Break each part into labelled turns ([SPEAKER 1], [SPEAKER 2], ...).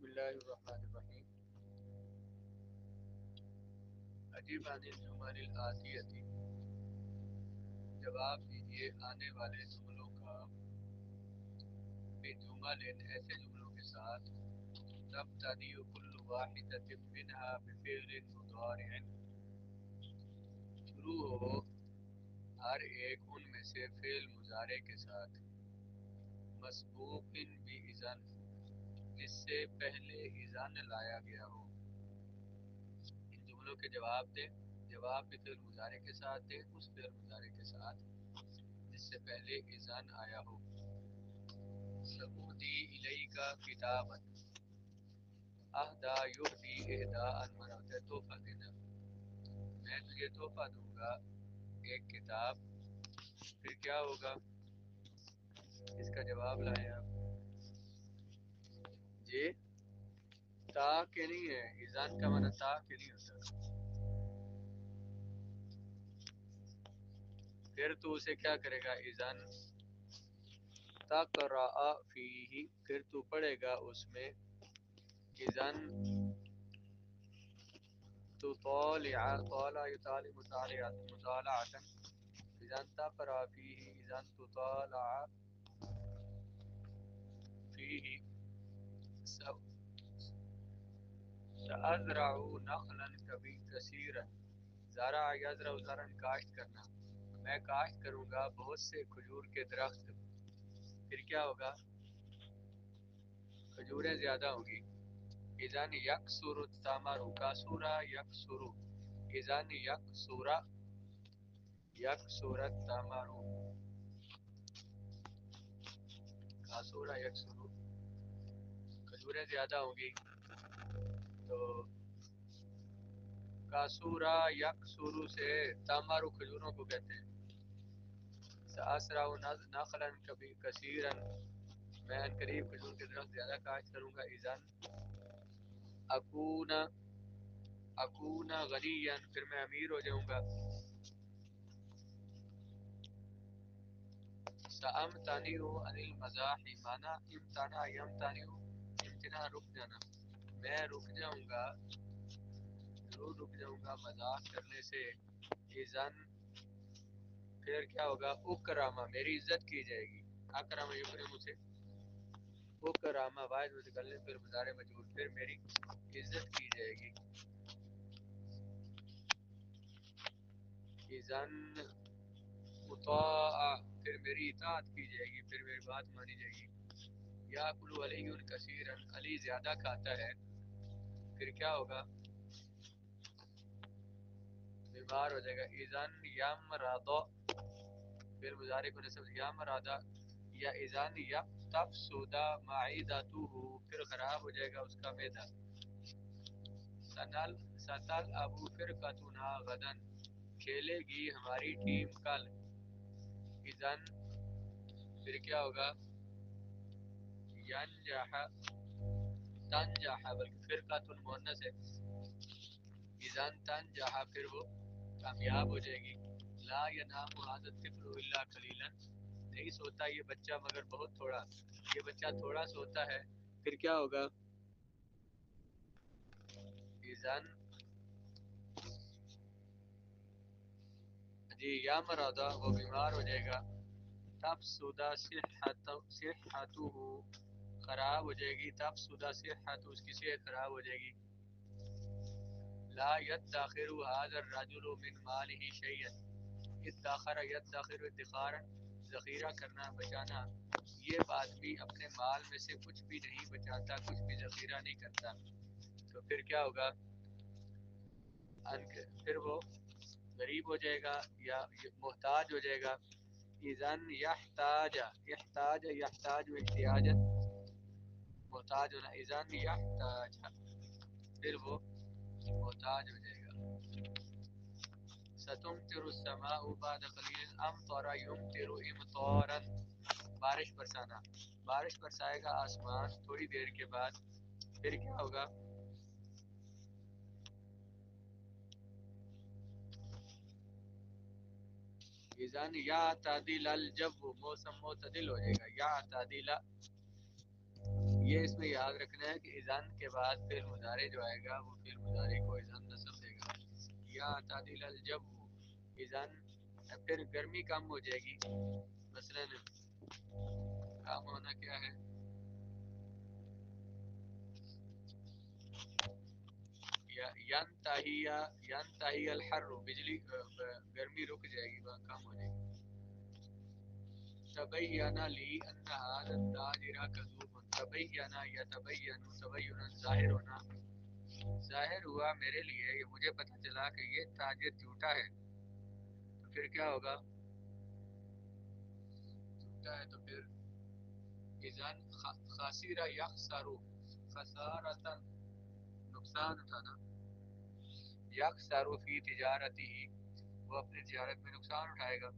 [SPEAKER 1] بسم اللہ الرحمن الرحیم. عجیب عن الجمل الآتیتی، جواب دیجیے آنے والے جملوں کا بجمل ایسے جملوں کے ساتھ تبتدئ کل واحدۃ منها بفعل مضارع، شروع ہو ہر ایک ان میں سے فعل مضارع کے ساتھ مسبوق بإذن، جس سے پہلے اذن لایا گیا ہو. ان جملوں کے جواب دیں. جواب بھی فعل مضارع کے ساتھ دیں، اس فعل مضارع کے ساتھ جس سے پہلے اذن آیا ہو. سعودی الیک کتابا، اہدا یہدی اہداء، مناتے تحفہ دینا. میں تجھے تحفہ دوں گا ایک کتاب. پھر کیا ہوگا؟ اس کا جواب لائیں آپ. جی تا کے نہیں ہے، اذان کا معنی تا کے نہیں ہوتا. پھر تو اسے کیا کرے گا؟ اذان تقرأ فیہ، پھر تو پڑھے گا اس میں. اذان تطالع، طالع یطالع مطالعة، اذان تقرأ فیہ، اذان تطالع فیہ. سأزرع نخلا کثیرا، زرع یزرع زرعا کاشت کرنا، میں کاشت کروں گا بہت سے کھجور کے درخت. پھر کیا ہوگا؟ کھجوریں زیادہ ہوں گی. اذن یکسر الثمر، کسورا یکسر، اذن یکسر الثمر، کسورا یکسر، کھجوریں زیادہ ہوں گی. تو کسورا یکسر سے تمر کھجوروں کو کہتے ہیں. سأسرع نخلا کثیرا، میں ان قریب کھجور کے درخت زیادہ کاشت کروں گا. اذن اکون غنیا، پھر میں امیر ہو جاؤں گا. سأمتنع عن المزاح، مانا امتنع یمتنع، امتناع رک جانا، میں رک جاؤں گا، ضرور رک جاؤں گا مزاح کرنے سے. اذن پھر کیا ہوگا؟ اکرامہ، میری عزت کی جائے گی. اکرامہ یکرم سے، اکرامہ واحد متکلم پھر مضارع مجہول، پھر میری عزت کی جائے گی. اذن مطاع، پھر میری اطاعت کی جائے گی، پھر میری بات مانی جائے گی. یاکل علی کثیرا، علی زیادہ کھاتا ہے. پھر کیا ہوگا؟ بیمار ہو جائے گا. اذن یمرض، پھر مضارع کو نصب یمرض، یا اذن تفسد معدته، پھر خراب ہو جائے گا اس کا معدہ. ستلعب فرقتنا غدا، کھیلے گی ہماری ٹیم کل. اذن پھر کیا ہوگا؟ ینجح تنجح، بلکہ فرقۃ المؤنث ہے. اذن تنجح، پھر وہ کامیاب ہو جائے گی. لا ینام ھذا الطفل الا قلیلا، نہیں سوتا یہ بچہ مگر بہت تھوڑا، یہ بچہ تھوڑا سوتا ہے. پھر کیا ہوگا؟ اذن جی یا مرادہ، وہ بیمار ہو جائے گا. تفسد صحتہ، خراب ہو جائے گی. تفسد صحتہ، اس کی صحت خراب ہو جائے گی. لا يدخر هذا الرجل من ماله شيئا، ادخر يدخر ادخارا، ذخیرہ کرنا، بچانا. یہ آدمی اپنے مال میں سے کچھ بھی نہیں بچاتا، کچھ بھی ذخیرہ نہیں کرتا. تو پھر کیا ہوگا؟ پھر وہ غریب ہو جائے گا یا محتاج ہو جائے گا. اذن یحتاج، یحتاج یحتاج احتیاجا، محتاج ہونا. اذن یحتاج، پھر وہ محتاج ہو جائے گا. ستمطر السماء بعد قلیل، امطر یمطر امطارا، بارش برسانا، بارش برسائے گا آسمان تھوڑی دیر کے بعد. پھر کیا ہوگا؟ اذن یعتدل الجو، موسم معتدل ہو جائے گا. یعتدل، یہ اس میں یاد رکھنا ہے کہ اذن کے بعد فعل مضارع جو آئے گا وہ فعل مضارع کو اذن نصب دے گا. یا تعدیل الجب اذن پھر گرمی کم ہو جائے گی. مثلا کام ہونا کیا ہے ینتہی الحر بجلی گرمی رک جائے گی کم ہو جائے گی. تبین لی ان هذا التاجر کذوب تبین یتبین تبینا ظاہر ہونا ظاہر ہوا میرے لیے یہ مجھے پتہ چلا کہ یہ تاجر جھوٹا ہے. تو پھر کیا ہوگا جھوٹا ہے تو پھر اذن خاسر یخسر خسارتا نقصان اٹھانا یخسر فی تجارتی وہ اپنی تجارت میں نقصان اٹھائے گا.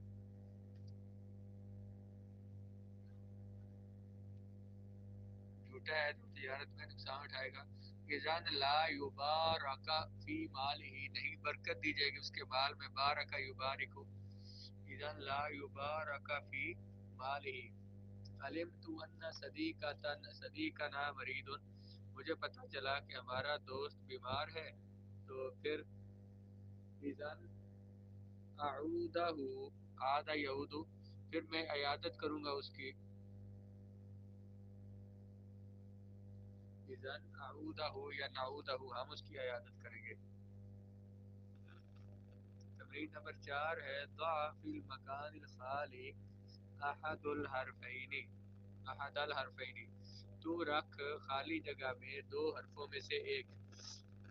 [SPEAKER 1] جھوٹا ہے تو تجارت میں نقصان اٹھائے گا. اذن لا یبارک فی مالہ نہیں برکت دی جائے گی اس کے مال میں. بارک یبارک اذن لا یبارک فی مالہ. علمت ان صدیقنا مریض مجھے پتہ چلا کہ ہمارا دوست بیمار ہے. تو پھر اذن اعودہ عاد یعود پھر میں عیادت کروں گا اس کی. اذن اعودہ یا نعودہ ہم اس کی عیادت کریں گے. تمرین نمبر 4 ہے ضع فی المکان الخالی احد الحرفین تو رکھ خالی جگہ میں دو حرفوں میں سے ایک.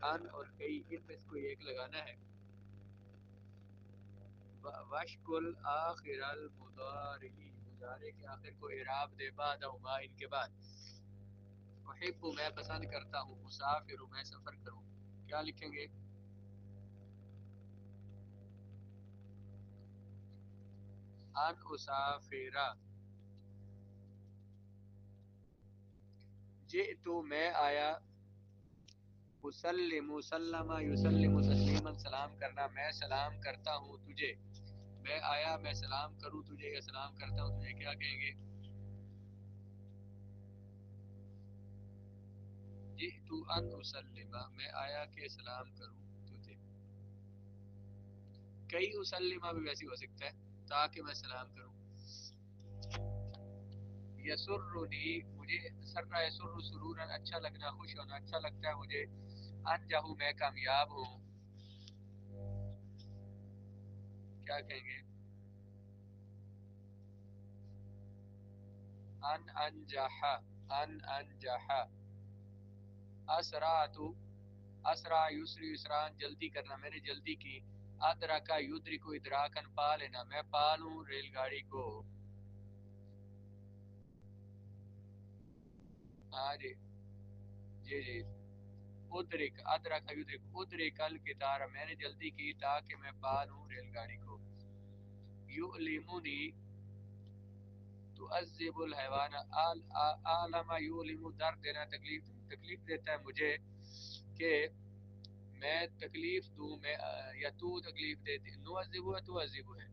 [SPEAKER 1] ان اور کئی ان میں سے کوئی ایک لگانا ہے. وشکل آخر المضارع مضارع کے آخر کو اعراب دے بعدہما ان کے بعد. احب میں پسند کرتا ہوں مسافر میں سفر کروں. کیا لکھیں گے ان اسافر جئت میں آیا اسلم سلم یسلم تسلیما سلام کرنا میں سلام کرتا ہوں تجھے. میں آیا میں سلام کروں تجھے یا سلام کرتا ہوں تجھے کیا کہیں گے جئت ان اسلم میں آیا کہ سلام کروں تجھے. کئی اسلمہ بھی ویسی ہو سکتا ہے تاکہ میں سلام کروں. یسرنی مجھے سر یسر سرورا اچھا لگنا خوش ہونا اچھا لگتا ہے مجھے. انجح میں کامیاب ہوں. کیا کہیں گے ان انجح ان انجح. اسرعت اسرع یسری یسران جلدی کرنا میں نے جلدی کی. ادرکا یدرک ادراکن پا لینا میں پالوں ریل گاڑی کو. ہاں جی جی جی ادرک ادرک یدرک ادرک القطار میں نے جلدی کی تاکہ میں پالوں ریل گاڑی کو. یؤلمنی تعذب الحیوان عالم یؤلم درد دینا تکلیف تکلیف دیتا ہے مجھے کہ میں تکلیف دوں میں یا تو تکلیف دیتی. نعذب ہے تو عذب ہے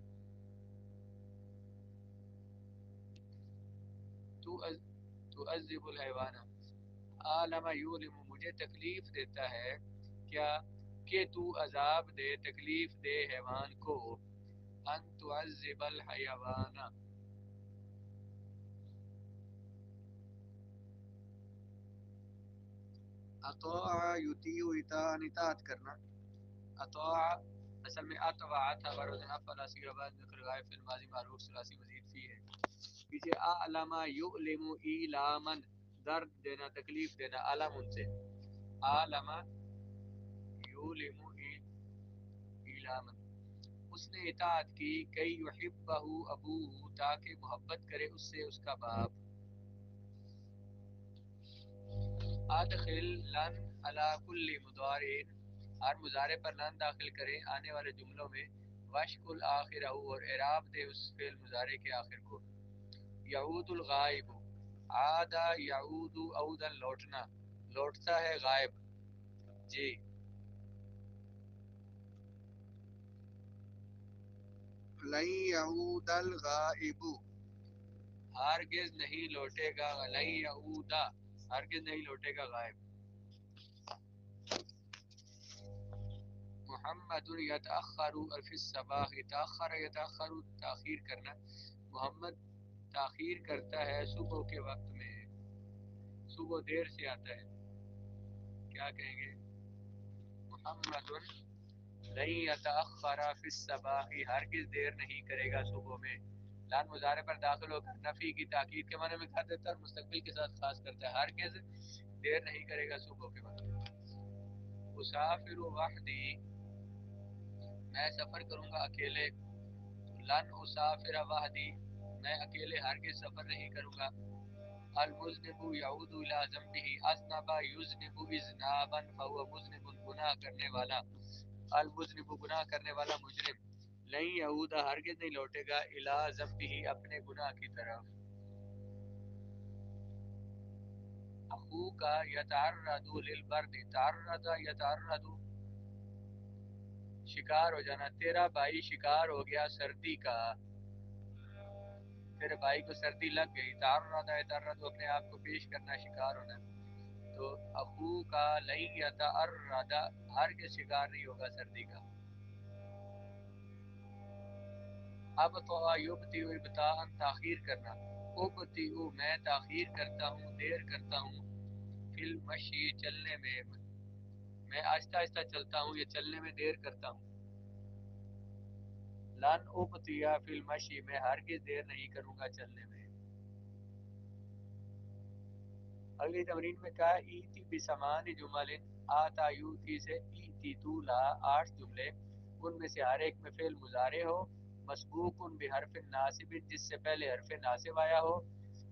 [SPEAKER 1] تو عذب الحیوان. عالم یؤلم مجھے تکلیف دیتا ہے کیا کہ تو عذاب دے تکلیف دے حیوان کو. ان تعذب الحیوان اطاع یطیع اطاعت کرنا. اطاع اصل میں اطاع تھا ورزن افعل صیغہ بعد ذکر غائب فی الماضی معروف ثلاثی مزید فی ہے. پیچھے اعلم یعلم ایلاما درد دینا تکلیف دینا علم ان سے. عالم یعلم ایلاما اس نے اطاعت کی کئی یحبہ ابوہ تاکہ محبت کرے اس سے اس کا باپ. ادخل لن علی کل مضارع ہر مضارع پر لن داخل کریں آنے والے جملوں میں. وشکل آخرہ اور اعراب دے اس فعل مضارع کے آخر کو. یعود الغائب عاد یعود عودا لوٹنا لوٹتا ہے غائب. جی لن یعود الغائب ہرگز نہیں لوٹے گا. لن یعود ہرگز نہیں لوٹے گا غائب. محمد یتأخر فی الصباح، تأخر یتأخر تاخیر کرنا، محمد تاخیر کرتا ہے صبح کے وقت میں، صبح دیر سے آتا ہے. کیا کہیں گے؟ محمد لن یتأخر فی الصباح، ہرگز دیر نہیں کرے گا صبح میں. لام مضارع پر داخل ہو کر نفی کی تاکید کے معنی میں کر دیتا ہے اور مستقبل کے ساتھ خاص کرتا ہے. ہرگز دیر نہیں کرے گا صبح کے وقت. مسافر وحدی، میں سفر کروں گا اکیلے. لن اسافر وحدی، میں اکیلے ہرگز سفر نہیں کروں گا. المذنب یعود الی ذنبہ، اذنب یذنب اذنابا فهو مذنب، گناہ کرنے والا. المذنب گناہ کرنے والا مجرم. لن یعود ہرگز نہیں لوٹے گا الی ذنبہ اپنے گناہ کی طرف. اخوک یتعرض للبرد، تعرض یتعرض شکار ہو جانا، تیرا بھائی شکار ہو گیا سردی کا، تیرے بھائی کو سردی لگ گئی. تعرض یتعرض اپنے آپ کو پیش کرنا، شکار ہونا. تو اخو کا لن یتعرض ہرگز شکار نہیں ہوگا سردی کا. اب تو یبتی ابتاء تاخیر کرنا، ابتی میں تاخیر کرتا ہوں، دیر کرتا ہوں. فی المشی چلنے میں آہستہ آہستہ چلتا ہوں یا چلنے میں دیر کرتا ہوں. لن ابتی فی المشی، میں ہرگز دیر نہیں کروں گا چلنے میں. اگلی تمرین میں کہا ایتی بسمان جمل، آتا یوتی سے ایتی تولا 8 جملے، ان میں سے ہر ایک میں فعل مضارع ہو، مسبوق بحرف ناصب جس سے پہلے حرف ناصب آیا ہو،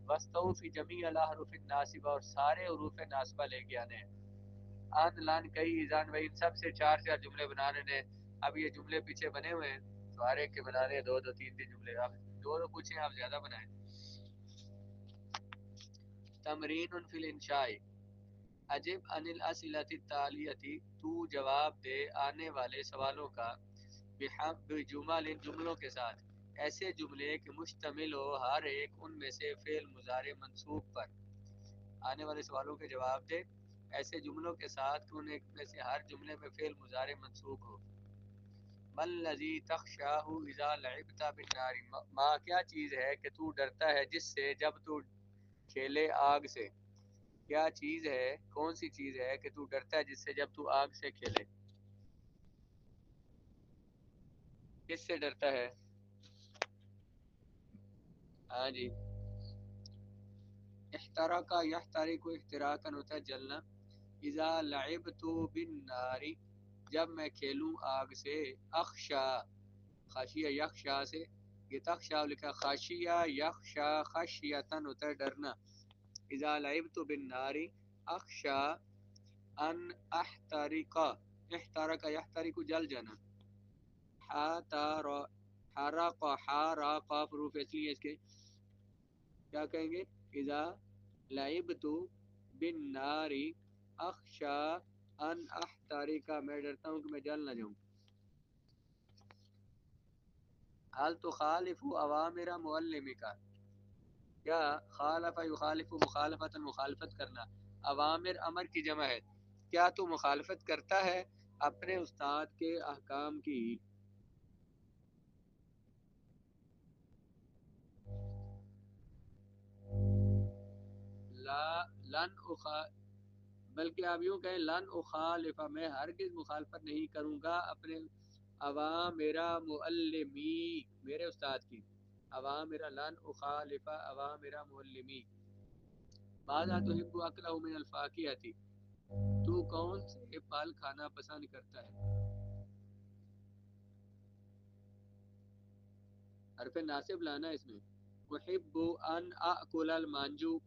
[SPEAKER 1] وستوفی جمیع الاحرف الناصبہ اور سارے حروف ناصبہ لے کے آنے ہیں. ان لن کئی ایزان وہی، سب سے 4 جملے بنانے نے. اب یہ جملے پیچھے بنے ہوئے ہیں تو ہر ایک کے بنانے ہیں 2 2 3 3 جملے. آپ 2 پوچھیں، آپ زیادہ بنائیں. تمرین فی الانشاء، عجب عن الاسئلۃ التالیۃ، تو جواب دے آنے والے سوالوں کا، بجمل جملوں کے ساتھ، ایسے جملے کہ مشتمل ہو ہر ایک ان میں سے فعل مضارع منصوب پر. آنے والے سوالوں کے جواب دے ایسے جملوں کے ساتھ کہ ان ایک میں سے ہر جملے میں فعل مضارع منصوب ہو. مل الذی تخشاہ اذا لعبت بالنار، ما کیا چیز ہے کہ تو ڈرتا ہے جس سے جب تو کھیلے آگ سے. کیا چیز ہے، کون سی چیز ہے کہ تو ڈرتا ہے جس سے جب تو آگ سے کھیلے. کس سے ڈرتا ہے؟ ہاں جی. احترق یحترق، احتراقا ہوتا ہے جلنا. اذا لعبت بالنار، جب میں کھیلوں آگ سے. اخشا، خاشیہ یخشا سے، یہ تخشا لکھا، خاشیہ یخشا خشیتن ہوتا ہے ڈرنا. اذا لعبت بالنار اخشا ان احترق، احترق یحترق جل جانا. حرق حرق حروف اصلی ہے اس کے. کیا کہیں گے؟ اذا لعبت بالنار اخشا ان احترق، میں ڈرتا ہوں کہ میں جل نہ جاؤں. حال تخالف اوامر معلمک، کیا خالف یخالف مخالفت، مخالفت کرنا. اوامر امر کی جمع ہے، کیا تو مخالفت کرتا ہے اپنے استاد کے احکام کی. لا لن بلکہ آپ یوں کہیں لن اخالف، میں ہرگز مخالفت نہیں کروں گا اپنے اوامر معلمی، میرے استاد کی. اوامر لن اخالف اوامر معلمی. ماذا تحب اکلہ من الفاکہۃ، تو کون سے پھل کھانا پسند کرتا ہے. حرف ناصب لانا اس میں. احب ان اکل المانجو،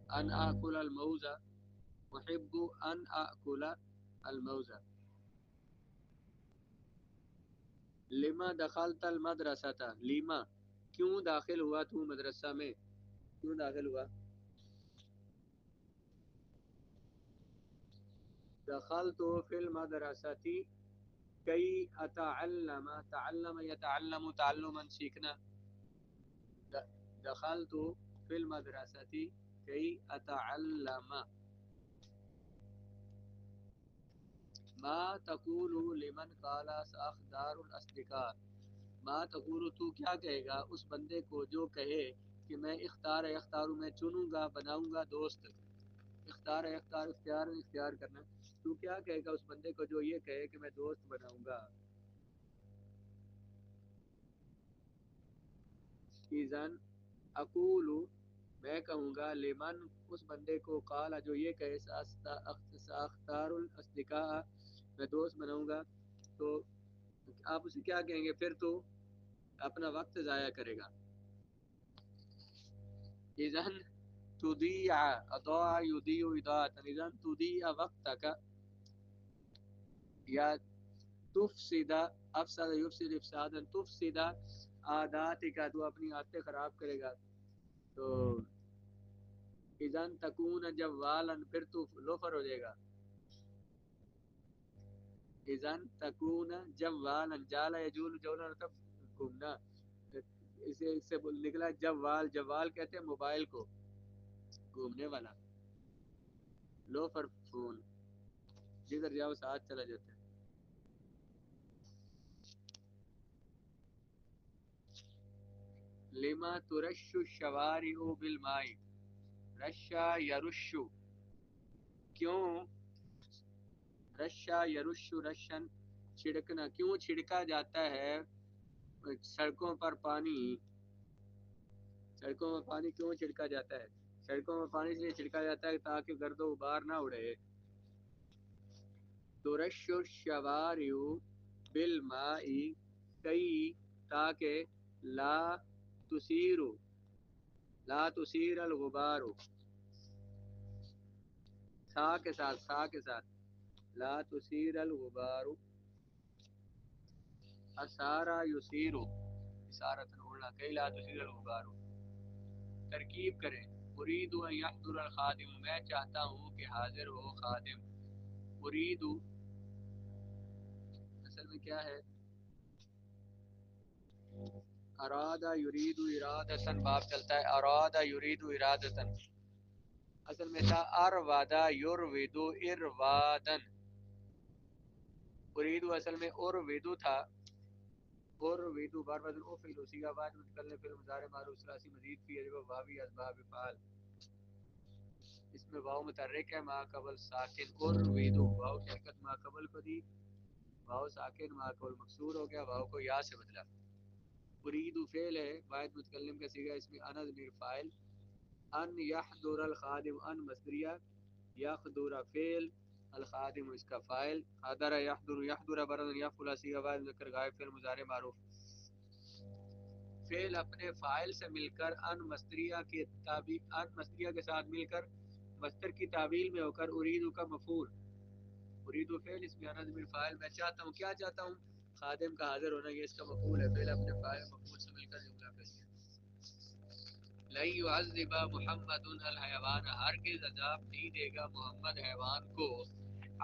[SPEAKER 1] ان اکل الموز، احب ان اکل الموز. لما دخلت المدرسۃ، لما کیوں داخل ہوا تو مدرسہ میں، کیوں داخل ہوا. دخلت فی المدرسۃ کئی اتعلم، تعلم یتعلم تعلما سیکھنا. دخلت فی المدرسۃ کئی اتعلم، ما تقول لمن قال ساختار الاصدقاء، ما تقول تو کیا کہے گا اس بندے کو جو کہے کہ میں اختار میں چنوں گا بناؤں گا دوست، اختیار کرنا، تو کیا کہے گا اس بندے کو جو یہ کہے کہ میں دوست بناؤں گا. اذن اقول میں کہوں گا لمن اس بندے کو قال جو یہ کہے ساختار الاصدقاء میں دوست بناؤں گا، تو آپ اسے کیا کہیں گے؟ پھر تو اپنا وقت ضائع کرے گا. اذن تضيع اضاع يضيع اضاعة، اذن تضيع وقتك یا تفسد افسد یفسد افسادا تفسد عاداتک، تو اپنی عادتیں خراب کرے گا. تو اذن تکون جوالا، پھر تو لوفر ہو جائے گا. اذن تکون جوالا، جالا یجول جولا مطلب گھومنا، اس سے نکلا جوال. جوال کہتے ہیں موبائل کو، گھومنے والا. لوفر فون، جدھر جاؤ ساتھ چلا جاتا ہے. لما ترش الشوارع بالماء، رشا یرشو، کیوں رشا یرشو رشن چھڑکنا، کیوں چھڑکا جاتا ہے سڑکوں پر پانی، سڑکوں میں پانی کیوں چھڑکا جاتا ہے؟ سڑکوں میں پانی اس لیے چھڑکا جاتا ہے تاکہ گرد و غبار نہ اڑے. ترش الشوارع بالماء کئی تاکہ لا تثیر الغبار، سا کے ساتھ لا تثیر الغبار، اسارا یسیر، اسارت اڑنا، کئی لا تثیر الغبار. ترکیب کریں. اريد ان يحضر الخادم، میں چاہتا ہوں کہ حاضر ہو خادم. اريد اصل میں کیا ہے؟ ارادہ یرید ارادتن، باب چلتا ہے ارادہ یرید ارادتن، اصل میں تھا اروادہ یرویدو اروادن. اریدو اصل میں ارویدو تھا، ارویدو بار بدل او فعل اسی کا بعد متکلم فعل مضارع معروف ثلاثی مزید فی ہے واوی اسباب فعال، اس میں واو متحرک ہے ما قبل ساکن. ارویدو واو کی حرکت ما قبل کو دی، واو ساکن ما قبل مکسور ہو گیا، واو کو یا سے بدلا. اریدو فعل ہے واحد متکلم کا صیغہ، اس میں انا ضمیر فاعل، ان یحضر الخادم ان مصدریہ، یحضر فعل، الخادم اس کا فاعل، حضر یحضر برد یفعل صیغہ واحد ذکر غائب فعل مضارع معروف. فعل اپنے فاعل سے مل کر ان مصدریہ کے ساتھ مل کر مصدر کی تعویل میں ہو کر اریدو کا مفعول، اریدو فعل اس میں انا ضمیر فاعل، میں چاہتا ہوں، کیا چاہتا ہوں؟ خادم کا حاضر ہونا، یہ اس کا مفعول ہے. فعل اپنے فاعل مفعول سے مل کر جملہ کریے. لن يعذب محمد الحیوان، ہرگز عذاب نہیں دے گا محمد حیوان کو.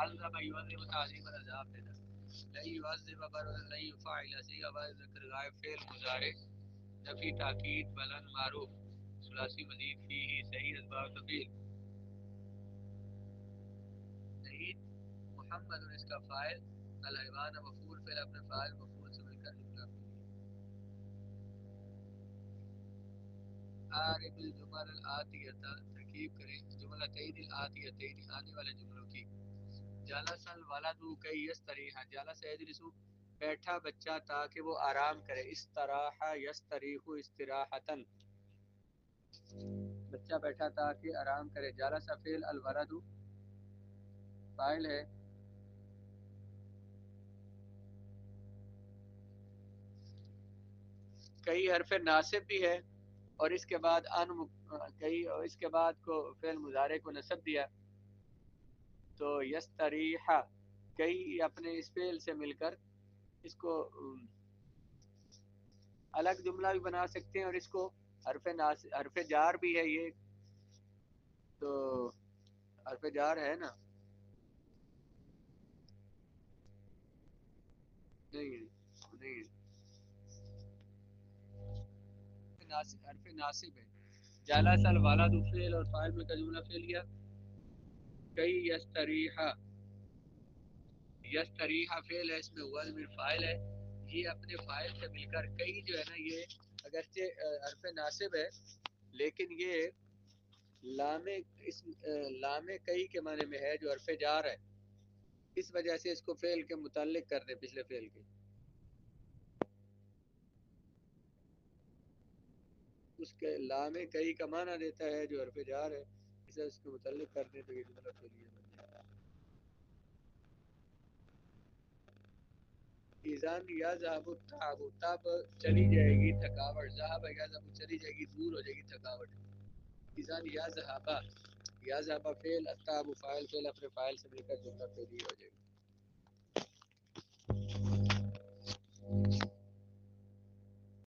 [SPEAKER 1] عذب يعذب تعذیب عذاب دینا. لن يعذب برد لن يفعل صيغہ بعد ذکر غائب فعل مضارع نفی تاکید بلند معروف ثلاثی مزید فیہ صحیح اسباب تفعیل. نہیں محمد اس کا فاعل، الحیوان مفعول، فعل اپنے فاعل مفعول سے مل کر جملہ کریے. عارف الجمل الآتیہ، ترکیب کریں جملتین الآتیتین، آنے والے جملوں کی. جلس الولد کی یستریح، جلس یجلس بیٹھا بچہ تاکہ وہ آرام کرے. استراح یستریح استراحتن، بچہ بیٹھا تاکہ آرام کرے. جلس فعل، الولد فاعل ہے. کئی حرف ناصب بھی ہے اور اس کے بعد کئی اس کے بعد کو فعل مضارع کو نصب دیا. تو یستریح کئی اپنے اس فعل سے مل کر اس کو الگ جملہ بھی بنا سکتے ہیں، اور اس کو حرف جار بھی ہے یہ، تو حرف جار ہے نا، نہیں نہیں حرف ناصب ہے. جلس الولد فعل اور فاعل میں کا جملہ فعل گیا. کئی یستریح یستریح فعل ہے، اس میں ہوا ضمیر فاعل ہے، یہ اپنے فاعل سے مل کر کئی جو ہے نا یہ اگرچہ حرف ناصب ہے لیکن یہ لام لام کئی کے معنی میں ہے جو حرف جار ہے، اس وجہ سے اس کو فعل کے متعلق کر دیں پچھلے فعل کے، اس کے لام کئی کا معنی دیتا ہے جو حرف جار ہے، اسے اس کے متعلق کر دیں تو یہ جملہ فعلیہ بن جائے گا۔ ایزان یا ذهب التعب، تب چلی جائے گی تھکاوٹ، ذهب یا ذهب چلی جائے گی، دور ہو جائے گی تھکاوٹ۔ ایزان یا ذهب، یا ذهب فعل، التعب فاعل، فعل اپنے فاعل سے مل کر جملہ فعلیہ ہو جائے گا۔